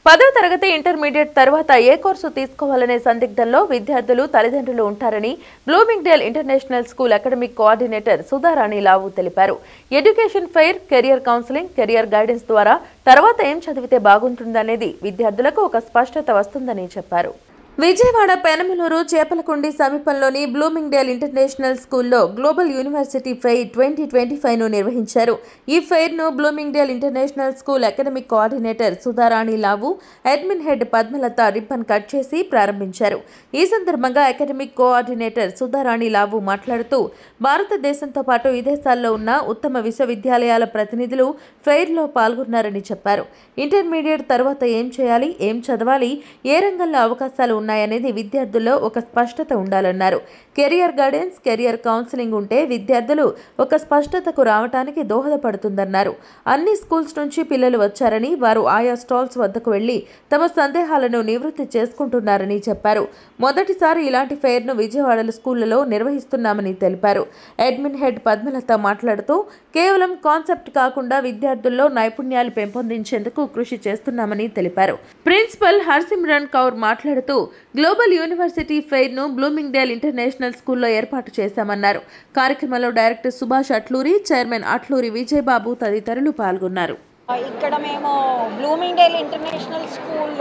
10వ తరగతి ఇంటర్మీడియట్ తర్వాత ఏ కోర్సు తీసుకోవాలనే సందిగ్ధంలో విద్యార్థులు తల్లిదండ్రులు ఉంటారని Bloomingdale International School academic coordinator Sudharani Lavu తెలిపారు. Education fair, career counselling, career guidance ద్వారా తర్వాత ఏం చదివితే బాగుంటుందనేది విద్యార్థులకు ఒక స్పష్టత వస్తుందని చెప్పారు. విజయవాడ పెనమలూరు చేపలకుండి సమీపంలోని బ్లూమింగ్డేల్ ఇంటర్నేషనల్ స్కూల్లో గ్లోబల్ యూనివర్సిటీ ఫెయిర్ 2025ను నిర్వహించారు. ఈ ఫెయిర్ను Bloomingdale International School academic coordinator Sudharani Lavu, admin head Padmalatha ribbon cut చేసి ప్రారంభించారు. ఈ సందర్భంగా అకాడమిక్ కోఆర్డినేటర్ సుధారాణి లావు మాట్లాడుతూ భారతదేశంతో పాటు విదేశాల్లో ఉన్న ఉత్తమ విశ్వవిద్యాలయాల ప్రతినిధులు ఫెయిర్లో పాల్గొన్నారని చెప్పారు. ఇంటర్మీడియట్ తర్వాత ఏం చేయాలి, ఏం చదవాలి, ఏ రంగంలో అవకాశాలు ఉన్నాయనేది విద్యార్థుల్లో ఒక స్పష్టత ఉండాలన్నారు. కెరియర్ గైడెన్స్, కెరియర్ కౌన్సిలింగ్ ఉంటే విద్యార్థులు ఒక స్పష్టతకు రావడానికి దోహదపడుతుందన్నారు. అన్ని స్కూల్స్ నుంచి పిల్లలు వచ్చారని, వారు ఆయా స్టాల్స్ వద్దకు వెళ్లి తమ సందేహాలను నివృత్తి చేసుకుంటున్నారని చెప్పారు. మొదటిసారి ఇలాంటి ఫెయిర్ను విజయవాడలో స్కూళ్లలో నిర్వహిస్తున్నామని తెలిపారు. అడ్మిన్ హెడ్ పద్మలత మాట్లాడుతూ కేవలం కాన్సెప్ట్ కాకుండా విద్యార్థుల్లో నైపుణ్యాలు పెంపొందించేందుకు కృషి చేస్తున్నామని తెలిపారు. ప్రిన్సిపల్ హర్సిమ్రన్ కౌర్ మాట్లాడుతూ గ్లోబల్ యూనివర్సిటీ ఫెయిర్ను బ్లూమింగ్డేల్ ఇంటర్నేషనల్ స్కూల్లో ఏర్పాటు చేశామన్నారు. కార్యక్రమంలో డైరెక్టర్ సుభాష్ అట్లూరి, చైర్మన్ అట్లూరి విజయబాబు తదితరులు పాల్గొన్నారు. ఇక్కడ మేము బ్లూమింగ్డేల్ ఇంటర్నేషనల్ స్కూల్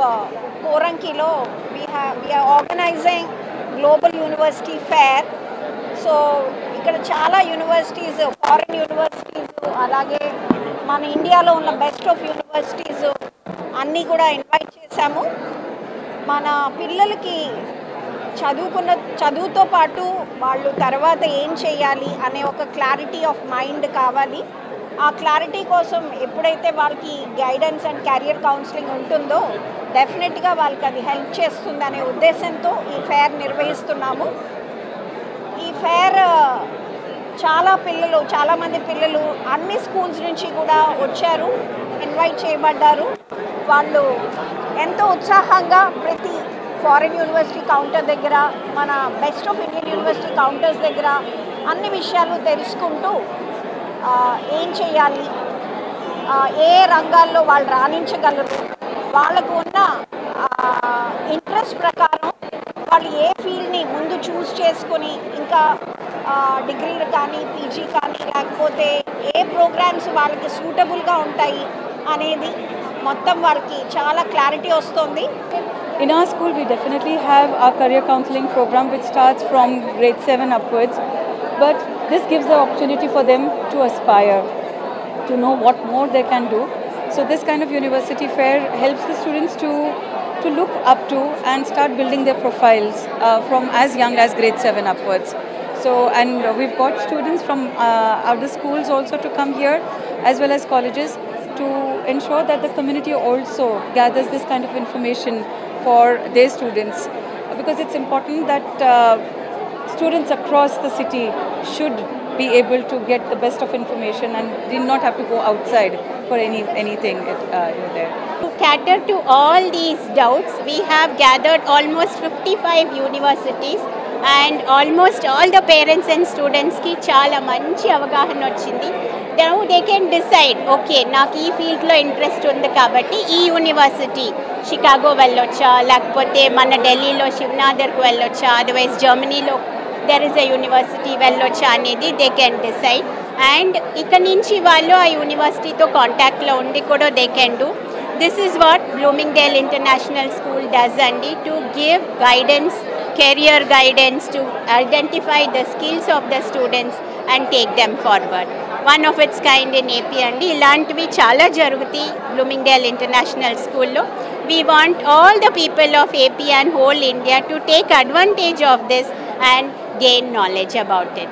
కోరంకిలో we are organizing global university fair. So ఇక్కడ చాలా యూనివర్సిటీస్, ఫారిన్ యూనివర్సిటీస్, అలాగే మన ఇండియాలో ఉన్న బెస్ట్ ఆఫ్ యూనివర్సిటీస్ అన్నీ కూడా ఇన్వైట్ చేశాము. మన పిల్లలకి చదువుతో పాటు వాళ్ళు తర్వాత ఏం చేయాలి అనే ఒక క్లారిటీ ఆఫ్ మైండ్ కావాలి. ఆ క్లారిటీ కోసం ఎప్పుడైతే వాళ్ళకి గైడెన్స్ అండ్ కెరియర్ కౌన్సిలింగ్ ఉంటుందో డెఫినెట్గా వాళ్ళకి అది హెల్ప్ చేస్తుంది అనే ఉద్దేశంతో ఈ ఫెయిర్ నిర్వహిస్తున్నాము. ఈ ఫెయిర్ చాలామంది పిల్లలు అన్ని స్కూల్స్ నుంచి కూడా వచ్చారు, ఇన్వైట్ చేయబడ్డారు. వాళ్ళు ఎంతో ఉత్సాహంగా ప్రతి ఫారిన్ యూనివర్సిటీ కౌంటర్ దగ్గర, మన best of Indian university counters దగ్గర అన్ని విషయాలు తెలుసుకుంటూ ఏం చేయాలి, ఏ రంగాల్లో వాళ్ళు రాణించగలరు, వాళ్ళకు ఉన్న ఇంట్రెస్ట్ ప్రకారం వాళ్ళు ఏ ఫీల్డ్ని ముందు చూస్ చేసుకొని ఇంకా డిగ్రీలు కానీ, పీజీ కానీ, లేకపోతే ఏ ప్రోగ్రామ్స్ వాళ్ళకి సూటబుల్గా ఉంటాయి అనేది మొత్తం వాళ్ళకి చాలా క్లారిటీ వస్తుంది. In our school, we definitely have our career counseling program which starts from grade 7 upwards. But this gives the opportunity for them to aspire, to know what more they can do. So this kind of university fair helps the students to look up to and start building their profiles from as young as grade 7 upwards. So, and we've got students from other schools also to come here, as well as colleges, to ensure that the community also gathers this kind of information for their students, because it's important that students across the city should be able to get the best of information and did not have to go outside for anything there. To cater to all these doubts, we have gathered almost 55 universities and almost all the parents and students ki chaala manchi avagahana vachindi. Now they can decide, okay, naaku ee field lo interest undi kabatti ee university Chicago vellocha, lakapothe mana Delhi lo Shivnadar ku vellocha, otherwise Germany lo there is a university vellocha anedi they can decide. And ikkadi nunchi vallu aa university tho contact lo undi kuda they can do. This is what Bloomingdale International School does andi, to give guidance, career guidance, to identify the skills of the students and take them forward. One of its kind in AP andi. Ilantivi chaala jaruguti Bloomingdale International School lo. We want all the people of AP and whole India to take advantage of this and gain knowledge about it.